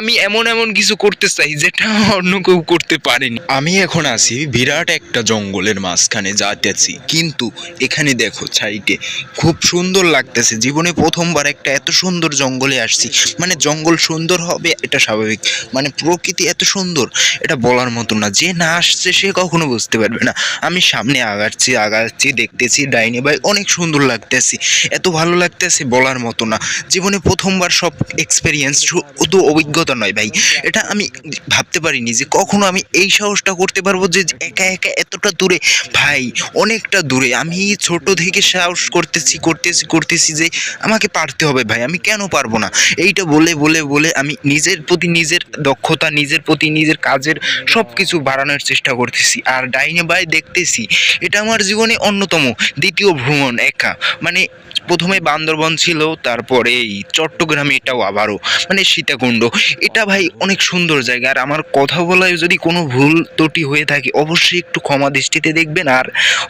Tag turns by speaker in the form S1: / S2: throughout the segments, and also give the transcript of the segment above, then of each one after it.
S1: আমি এমন এমন কিছু করতে চাই যেটা অন্য কেউ করতে পারেনি। আমি এখন আছি বিরাট একটা জঙ্গলের মাঝখানে যাইতেছি, কিন্তু এখানে দেখো সাইডে খুব সুন্দর লাগতেছে। জীবনে প্রথমবার একটা এত সুন্দর জঙ্গলে আসছি। মানে জঙ্গল সুন্দর হবে এটা স্বাভাবিক, মানে প্রকৃতি এত সুন্দর এটা বলার মতো না। যে না আসছে সে কখনো বুঝতে পারবে না। আমি সামনে আগাচ্ছি দেখতেছি ডাইনে ভাই অনেক সুন্দর লাগতেছি, এত ভালো লাগতেছে বলার মতো না। জীবনে প্রথমবার সব এক্সপেরিয়েন্স, শুধু অভিজ্ঞতা নয় ভাই, এটা আমি ভাবতে পারিনি যে কখনো আমি এই সাহসটা করতে পারবো যে একা একা এতটা দূরে। ভাই অনেকটা দূরে আমি ছোট থেকে সাহস করতেছি যে আমাকে পারতে হবে ভাই, আমি কেন পারবো না। এইটা বলে বলে বলে আমি নিজের প্রতি নিজের দক্ষতা, নিজের প্রতি নিজের কাজের সব কিছু বাড়ানোর চেষ্টা করতেছি। আর ডাইনে ভাই দেখতেছি এটা আমার জীবনে অন্যতম দ্বিতীয় ভ্রমণ একা। মানে প্রথমে বান্দরবন ছিল, তারপরে এই চট্টগ্রামে, এটাও আবারও মানে সীতাকুণ্ড। এটা ভাই অনেক সুন্দর জায়গা। আর আমার কথা বলায় যদি কোনো ভুল ত্রুটি হয়ে থাকে অবশ্যই একটু ক্ষমা দৃষ্টিতে দেখবেন। আর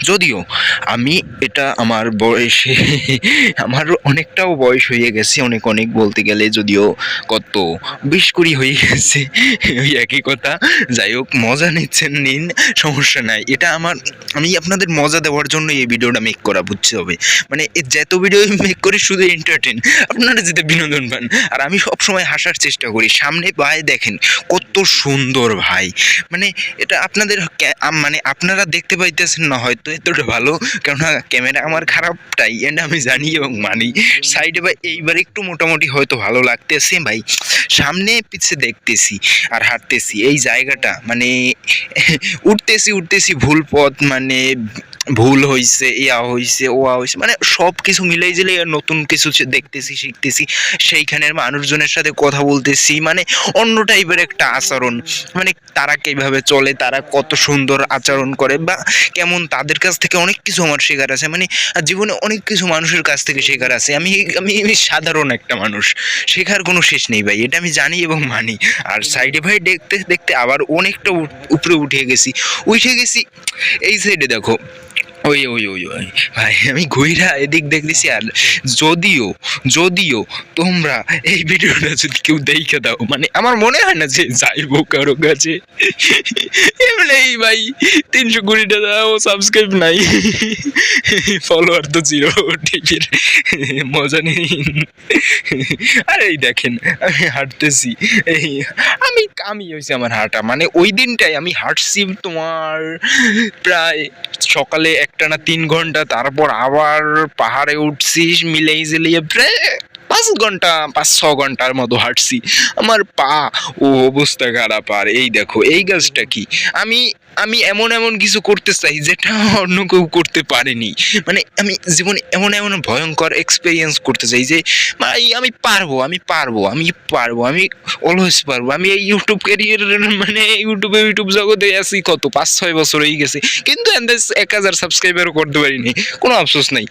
S1: যদিও আমি এটা আমার বয়সে আমার অনেকটাও বয়স হয়ে গেছে, অনেক অনেক বলতে গেলে, যদিও কত 20-20 হয়ে গেছে, ওই একই কথা। যাই হোক, মজা নিচ্ছেন নিন, সমস্যা নাই। এটা আমি আপনাদের মজা দেওয়ার জন্য এই ভিডিওটা মেক করা, বুঝতে হবে। মানে যত ভিডিও মেক করি শুধু এন্টারটেন, আপনারা যাতে বিনোদন পান। আর আমি সবসময় হাসার চেষ্টা করি। সামনে ভাই দেখেন কত সুন্দর ভাই, মানে এটা আপনাদের মানে আপনারা দেখতে পাইতেছেন না হয়তো এতটা ভালো, কেননা ক্যামেরা আমার খারাপটাই এন্ড আমি জানি এবং মানি। সাইডে ভাই এইবার একটু মোটামুটি হয়তো ভালো লাগতেছে ভাই। সামনে পিছে দেখতেছি আর হাঁটতেছি এই জায়গাটা, মানে উঠতেছি ভুল পথ, মানে ভুল হয়েছে, ওয়া হয়েছে, মানে সব কিছু মিলাই জিলে নতুন কিছু দেখতেছি, শিখতেছি। সেইখানের মানুষজনের সাথে কথা বলতেছি, মানে অন্য টাইপের একটা আচরণ। মানে তারা কিভাবে চলে, তারা কত সুন্দর আচরণ করে, বা কেমন, তাদের কাছ থেকে অনেক কিছু আমার শেখার আছে। মানে জীবনে অনেক কিছু মানুষের কাছ থেকে শেখার আছে। আমি আমি আমি সাধারণ একটা মানুষ, শেখার কোনো শেষ নেই ভাই, এটা আমি জানি এবং মানি। আর সাইডে ভাই দেখতে দেখতে আবার অনেকটা উপরে উঠে গেছি। এই সাইডে দেখো, ওই ওই ওই ওই ভাই আমি ঘুইরা এদিক দেখতেছি। আর যদিও যদিও তোমরা এই ভিডিওটা যদি কেউ দেখে দাও, মানে আমার মনে হয় না যে যাইবো কারো কাছে। এমনি ভাই 320টা দাও, সাবস্ক্রাইব নাই, ফলোয়ার তো 0, টিভির মজা নিন। আর এই দেখেন আমি হাঁটতেছি, এই আমি হয়েছে আমার হাঁটা, মানে ওই দিনটাই আমি হাঁটছি তোমার প্রায় সকালে একটানা 3 ঘন্টা, তারপর আবার পাহাড়ে উঠছি মিলেই জিলিয়ে প্রায় 5-6 ঘন্টার মতো হাঁটছি। আমার পা ও অবস্থা খারাপ। আর এই দেখো এই গাছটা কি, আমি আমি এমন এমন কিছু করতে চাই যেটা অন্য কেউ করতে পারেনি। মানে আমি জীবনে এমন এমন ভয়ঙ্কর এক্সপিরিয়েন্স করতে চাই যে ভাই আমি পারবো, আমি অলওয়েজ পারবো। আমি এই ইউটিউব ক্যারিয়ার, মানে ইউটিউব জগতে আছি কত 5-6 বছর হয়ে গেছে, কিন্তু 1000 সাবস্ক্রাইবারও করতে পারিনি। কোনো আফসোস নাই,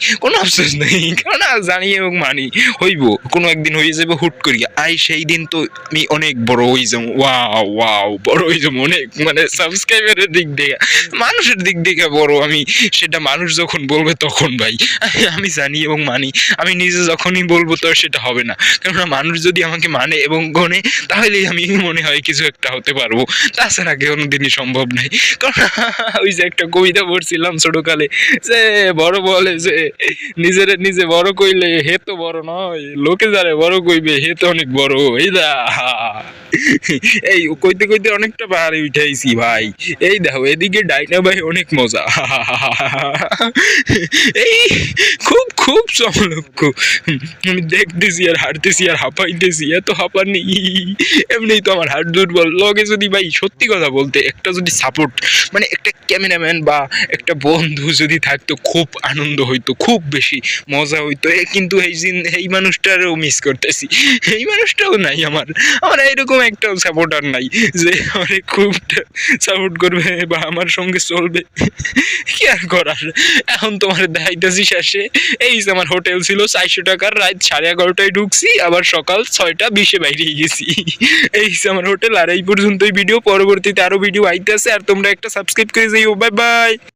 S1: কারণ জানি এবং মানি হইব, কোনো একদিন হয়ে যাবে হুট করিয়া। সেই দিন তো আমি অনেক বড় হয়ে যাবো, ওয়াও বড় হয়ে যাবো অনেক, মানে সাবস্ক্রাইবারের দিক থেকে, মানুষের দিক থেকে বড় আমি। সেটা মানুষ যখন বলবে তখন ভাই আমি জানি এবং মানি। আমি নিজে যখনই বলবো তো সেটা হবে না, কেননা মানুষ যদি আমাকে মানে এবং গনে তাহলেই আমি মনে হয় কিছু একটা হতে পারবো, তাছাড়া কোনোদিনই সম্ভব নয়। কারণ ওই যে একটা কবিতা পড়ছিলাম ছোটকালে, যে বড় বলে যে নিজে বড় কইলে হে তো বড় নয়, লোকে যারে বড় কইবে হে তো অনেক বড়। এই দা এই কইতে কইতে অনেকটা পাহাড়ে উঠাইছি ভাই। এই দেখো এদিকে ডাইনা ভাই অনেক মজা, এই খুব খুব চমলক্ষ। আমি দেখতেছি আর হাঁটতেছি আর হাঁপাইতেছি, এত হাঁপানি। এমনি তো আমার হার্ট দুর্বল, লগে যদি ভাই সত্যি কথা বলতে একটা যদি সাপোর্ট, মানে একটা ক্যামেরাম্যান বা একটা বন্ধু যদি থাকতো, খুব আনন্দ হইতো, খুব বেশি মজা হইতো। কিন্তু এই মানুষটারও মিস করতেছি, এই মানুষটাও নাই আমার এইরকম একটা সাপোর্টার নাই যে আমার খুব সাপোর্ট করবে বা আমার সঙ্গে চলবে। কি আর করার, এখন তোমার দেখাইতেছি শেষে। এই যে আমার হোটেল ছিল 400 টাকার, রাত 11:30টায় ঢুকছি, আবার সকাল 6:20-এ বাইরে গেছি। এই যে আমার হোটেল। আর এই পর্যন্তই ভিডিও, পরবর্তীতে আরো ভিডিও আইতেছে। আর তোমরা একটা সাবস্ক্রাইব করে যাইও। Bye bye.